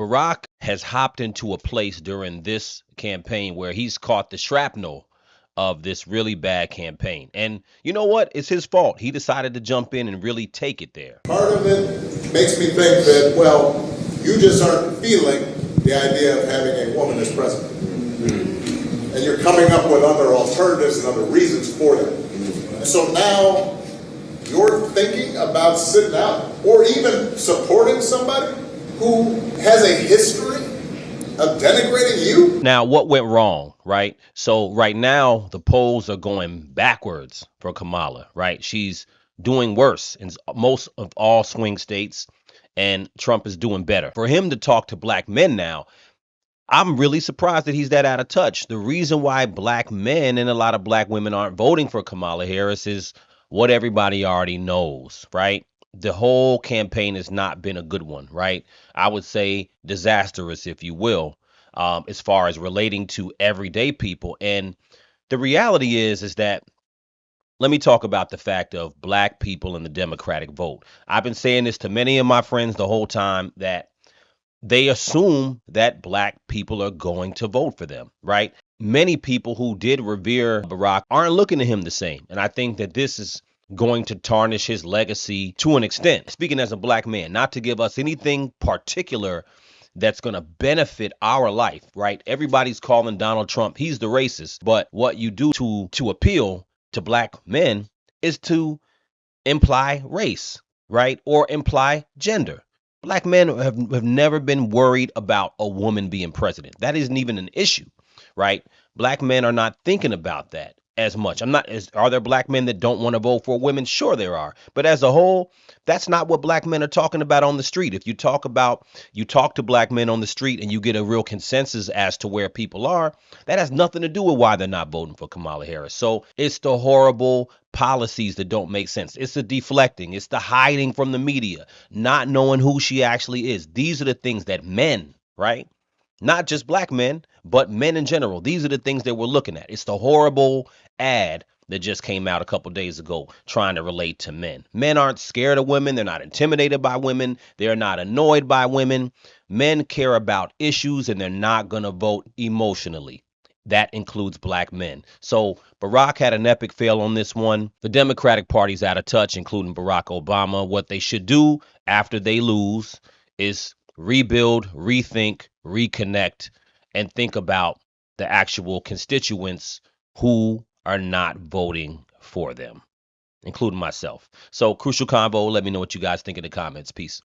Barack has hopped into a place during this campaign where he's caught the shrapnel of this really bad campaign. And you know what? It's his fault. He decided to jump in and really take it there. Part of it makes me think that, well, you just aren't feeling the idea of having a woman as president. And you're coming up with other alternatives and other reasons for them. And so now you're thinking about sitting out or even supporting somebody who has a history of denigrating you. Now, what went wrong, right? So right now, the polls are going backwards for Kamala, right? She's doing worse in most of all swing states, and Trump is doing better. For him to talk to black men now, I'm really surprised that he's that out of touch. The reason why black men and a lot of black women aren't voting for Kamala Harris is what everybody already knows, right? The whole campaign has not been a good one, right? I would say disastrous, if you will, as far as relating to everyday people. And the reality is that let me talk about the fact of black people in the Democratic vote. I've been saying this to many of my friends the whole time that they assume that black people are going to vote for them, right? Many people who did revere Barack aren't looking to him the same. And I think that this is going to tarnish his legacy to an extent. Speaking as a black man, not to give us anything particular that's going to benefit our life, right? Everybody's calling Donald Trump, he's the racist. But what you do to appeal to black men is to imply race, right? Or imply gender. Black men have never been worried about a woman being president. That isn't even an issue, right? Black men are not thinking about that as much. Are there black men that don't want to vote for women? Sure there are. But as a whole, that's not what black men are talking about on the street. If you talk to black men on the street and you get a real consensus as to where people are, that has nothing to do with why they're not voting for Kamala Harris. So it's the horrible policies that don't make sense. It's the deflecting. It's the hiding from the media, not knowing who she actually is. These are the things that men, right? Not just black men, but men in general. These are the things that we're looking at. It's the horrible ad that just came out a couple days ago trying to relate to men. Men aren't scared of women. They're not intimidated by women. They're not annoyed by women. Men care about issues and they're not going to vote emotionally. That includes black men. So Barack had an epic fail on this one. The Democratic Party's out of touch, including Barack Obama. What they should do after they lose is rebuild, rethink, reconnect, and think about the actual constituents who are not voting for them, including myself. So Crucial Convo, let me know what you guys think in the comments. Peace.